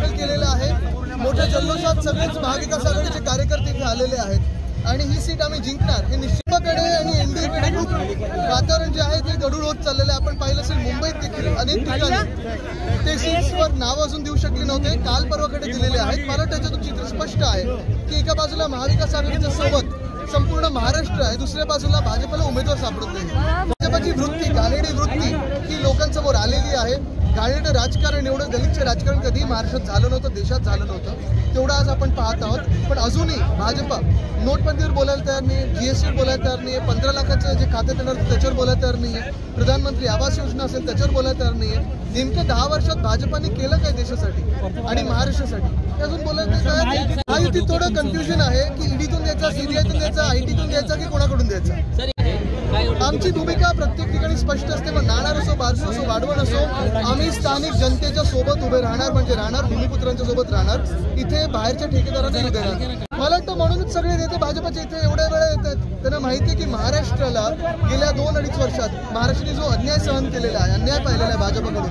दाखल केलेला आहे। मोठ्या जल्लोषात सगळेच महाविकास आघाडीचे कार्यकर्ते इथे आलेले आहेत आणि ही सीट आम्ही जिंकणार हे निश्चितपणे आणि एनडीएकडे खूप वातावरण जे आहे ते गढूळ होत चाललेलं आहे। आपण पाहिलं असेल मुंबईत देखील अनेक ठिकाणी ते सीट्सवर नाव अजून देऊ शकले नव्हते, काल परवाकडे दिलेले आहेत। मला त्याच्यातून चित्र स्पष्ट आहे की एका बाजूला महाविकास आघाडीच्या सोबत संपूर्ण महाराष्ट्र आहे, दुसऱ्या बाजूला भाजपला उमेदवार सापडत नाही। भाजपची वृत्ती, घाणेरडी वृत्ती ही लोकांसमोर आलेली आहे। घाणेरडं राजकारण, एवढं दलितचं राजकारण कधी महाराष्ट्रात झालं नव्हतं, देशात झालं नव्हतं, तेवढं आज आपण पाहत आहोत। पण अजूनही भाजप नोटबंदीवर बोलायला तयार नाही, जीएसटीवर बोलायला तयार नाही, 15 लाखाचं जे खात्यात येणार त्याच्यावर बोलायला तयार नाही, प्रधानमंत्री आवास योजना असेल त्याच्यावर बोलायला तयार नाही। नेमकं 10 वर्षात भाजपाने केलं काय देशासाठी आणि महाराष्ट्रासाठी ते अजून बोलायला तयार नाही। हा युतीत थोडं कन्फ्युजन आहे की ईडीतून द्यायचा, सीबीआयतून द्यायचा, आयटीतून द्यायचा की कोणाकडून द्यायचा। आमची भूमिका प्रत्येक ठिकाणी स्पष्ट असते, मग नाणार असो, बारसू असो, वाढवण असो, आम्ही स्थानिक जनतेच्या सोबत उभे राहणार, म्हणजे राहणार, भूमिपुत्रांच्या सोबत राहणार, इथे बाहेरच्या ठेकेदारांना उभे राहणार। मला वाटतं म्हणूनच सगळे नेते भाजपचे इथे एवढ्या वेळा येतात, त्यांना माहिती आहे की महाराष्ट्राला गेल्या 2-2.5 वर्षात महाराष्ट्राने जो अन्याय सहन केलेला आहे, अन्याय पाहिलेला आहे भाजपकडून।